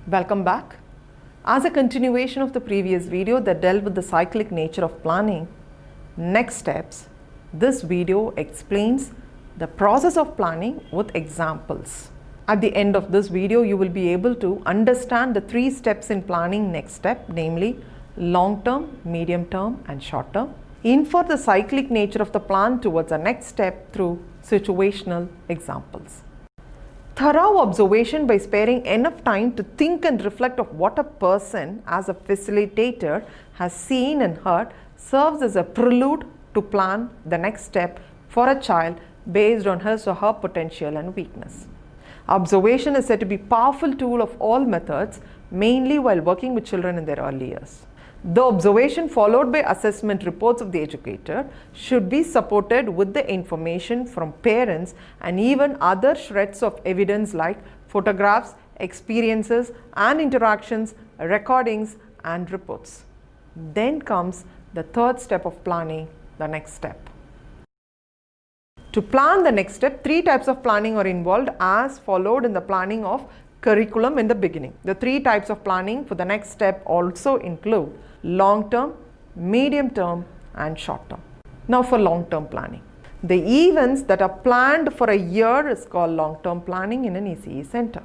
Welcome back. As a continuation of the previous video that dealt with the cyclic nature of planning, next steps, this video explains the process of planning with examples. At the end of this video, you will be able to understand the 3 steps in planning next step, namely long-term, medium-term and short-term. Infer the cyclic nature of the plan towards the next step through situational examples. Thorough observation by sparing enough time to think and reflect of what a person as a facilitator has seen and heard serves as a prelude to plan the next step for a child based on his or her potential and weakness. Observation is said to be a powerful tool of all methods, mainly while working with children in their early years. The observation followed by assessment reports of the educator should be supported with the information from parents and even other shreds of evidence like photographs, experiences and interactions, recordings and reports. Then comes the 3rd step of planning, the next step. To plan the next step, 3 types of planning are involved as followed in the planning of curriculum in the beginning. The 3 types of planning for the next step also include long-term, medium-term and short-term. Now for long-term planning. The events that are planned for a year is called long-term planning in an ECCE center.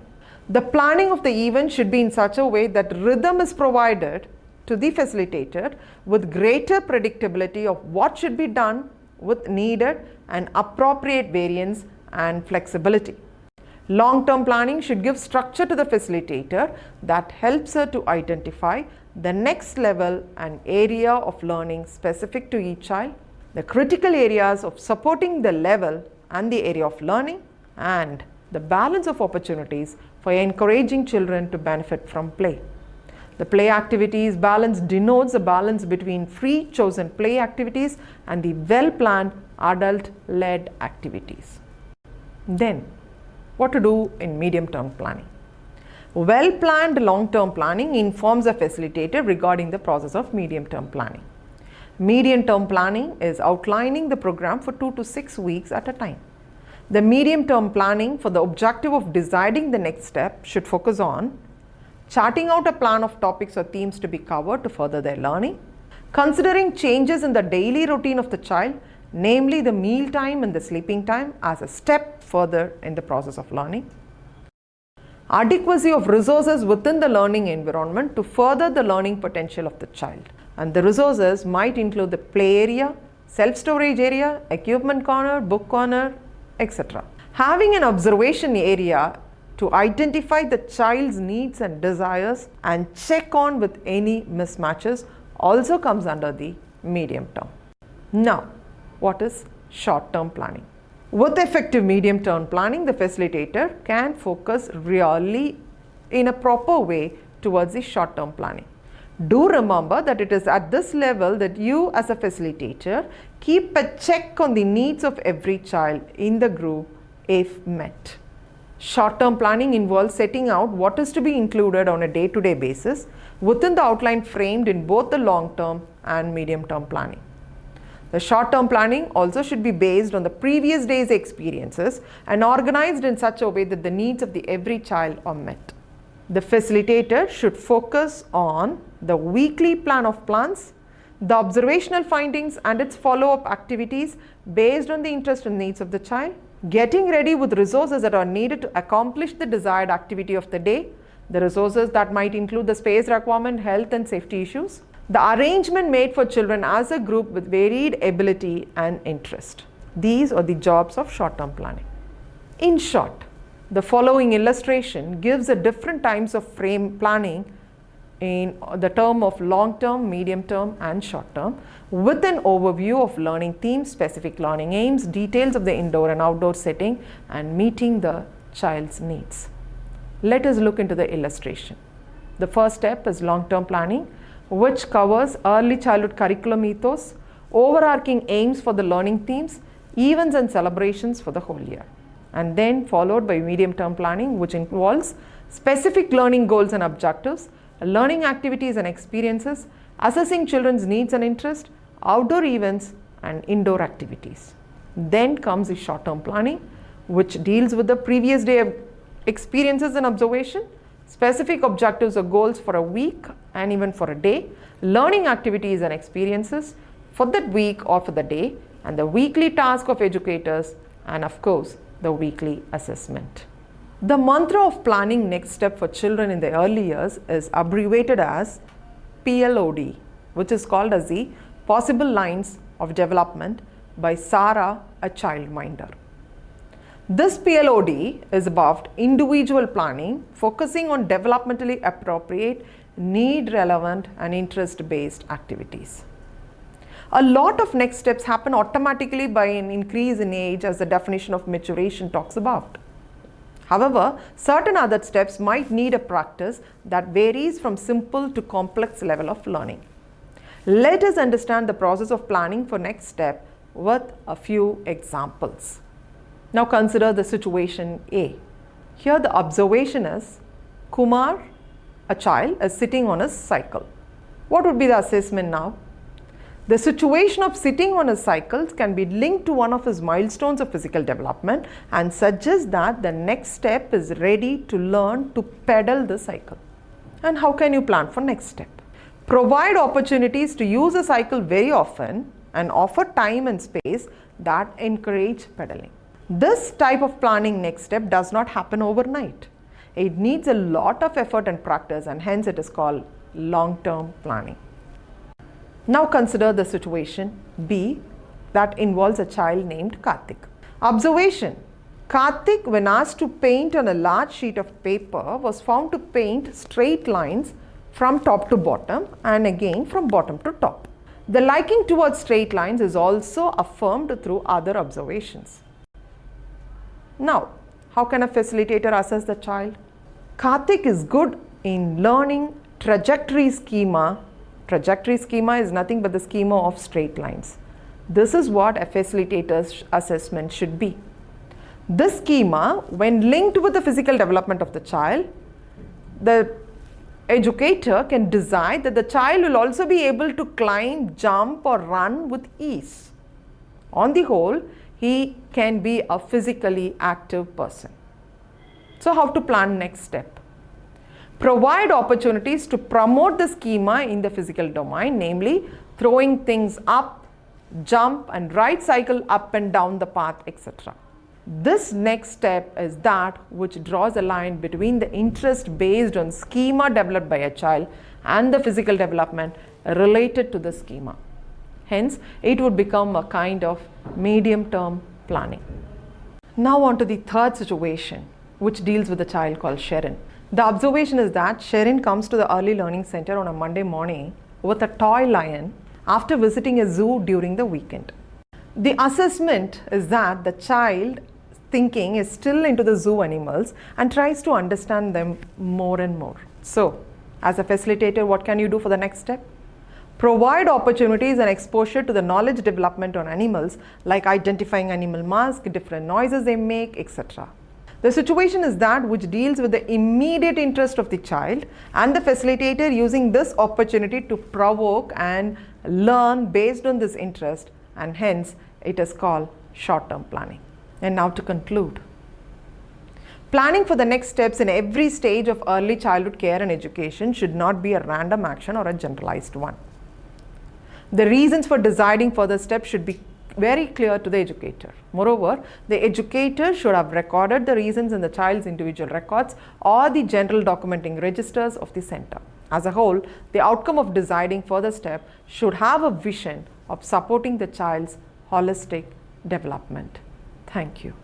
The planning of the event should be in such a way that rhythm is provided to the facilitator with greater predictability of what should be done with needed and appropriate variance and flexibility. Long-term planning should give structure to the facilitator that helps her to identify the next level and area of learning specific to each child, the critical areas of supporting the level and the area of learning, and the balance of opportunities for encouraging children to benefit from play. The play activities balance denotes a balance between free chosen play activities and the well-planned adult-led activities. Then, what to do in medium-term planning? Well-planned long-term planning informs a facilitator regarding the process of medium-term planning. Medium-term planning is outlining the program for 2 to 6 weeks at a time. The medium-term planning for the objective of deciding the next step should focus on charting out a plan of topics or themes to be covered to further their learning, considering changes in the daily routine of the child, namely the meal time and the sleeping time as a step further in the process of learning, adequacy of resources within the learning environment to further the learning potential of the child. And the resources might include the play area, self-storage area, equipment corner, book corner, etc. Having an observation area to identify the child's needs and desires and check on with any mismatches also comes under the medium term. Now, what is short-term planning? With effective medium-term planning, the facilitator can focus really in a proper way towards the short-term planning. Do remember that it is at this level that you as a facilitator keep a check on the needs of every child in the group if met. Short-term planning involves setting out what is to be included on a day-to-day basis within the outline framed in both the long-term and medium-term planning. The short-term planning also should be based on the previous day's experiences and organized in such a way that the needs of every child are met. The facilitator should focus on the weekly plan of plans, the observational findings and its follow-up activities based on the interest and needs of the child, getting ready with resources that are needed to accomplish the desired activity of the day, the resources that might include the space requirement, health and safety issues, the arrangement made for children as a group with varied ability and interest. These are the jobs of short-term planning. In short, the following illustration gives the different types of frame planning in the term of long-term, medium-term and short-term with an overview of learning themes, specific learning aims, details of the indoor and outdoor setting and meeting the child's needs. Let us look into the illustration. The first step is long-term planning, which covers early childhood curriculum ethos, overarching aims for the learning themes, events and celebrations for the whole year. And then followed by medium-term planning, which involves specific learning goals and objectives, learning activities and experiences, assessing children's needs and interests, outdoor events and indoor activities. Then comes the short-term planning, which deals with the previous day of experiences and observation, specific objectives or goals for a week and even for a day, learning activities and experiences for that week or for the day, and the weekly task of educators, and of course, the weekly assessment. The mantra of planning next step for children in the early years is abbreviated as PLOD, which is called as the Possible Lines of Development by Sarah, a childminder. This PLOD is about individual planning, focusing on developmentally appropriate, need-relevant and interest-based activities. A lot of next steps happen automatically by an increase in age, as the definition of maturation talks about. However, certain other steps might need a practice that varies from simple to complex level of learning. Let us understand the process of planning for next step with a few examples. Now consider the situation A. Here the observation is Kumar, a child, is sitting on his cycle. What would be the assessment now? The situation of sitting on his cycle can be linked to one of his milestones of physical development and suggests that the next step is ready to learn to pedal the cycle. And how can you plan for next step? Provide opportunities to use a cycle very often and offer time and space that encourage pedaling. This type of planning next step does not happen overnight. It needs a lot of effort and practice, and hence it is called long-term planning. Now consider the situation B that involves a child named Karthik. Observation: Karthik, when asked to paint on a large sheet of paper, was found to paint straight lines from top to bottom and again from bottom to top. The liking towards straight lines is also affirmed through other observations. Now, how can a facilitator assess the child? Karthik is good in learning trajectory schema. Trajectory schema is nothing but the schema of straight lines. This is what a facilitator's assessment should be. This schema, when linked with the physical development of the child, the educator can decide that the child will also be able to climb, jump or run with ease. On the whole, he can be a physically active person. So how to plan next step? Provide opportunities to promote the schema in the physical domain, namely throwing things up, jump and ride cycle up and down the path, etc. This next step is that which draws a line between the interest based on schema developed by a child and the physical development related to the schema. Hence, it would become a kind of medium-term planning. Now on to the third situation, which deals with a child called Sharon. The observation is that Sharon comes to the early learning center on a Monday morning with a toy lion after visiting a zoo during the weekend. The assessment is that the child thinking is still into the zoo animals and tries to understand them more and more. So, as a facilitator, what can you do for the next step? Provide opportunities and exposure to the knowledge development on animals, like identifying animal masks, different noises they make, etc. The situation is that which deals with the immediate interest of the child, and the facilitator using this opportunity to provoke and learn based on this interest, and hence it is called short-term planning. And now to conclude. Planning for the next steps in every stage of early childhood care and education should not be a random action or a generalized one. The reasons for deciding further steps should be very clear to the educator. Moreover, the educator should have recorded the reasons in the child's individual records or the general documenting registers of the center. As a whole, the outcome of deciding further step should have a vision of supporting the child's holistic development. Thank you.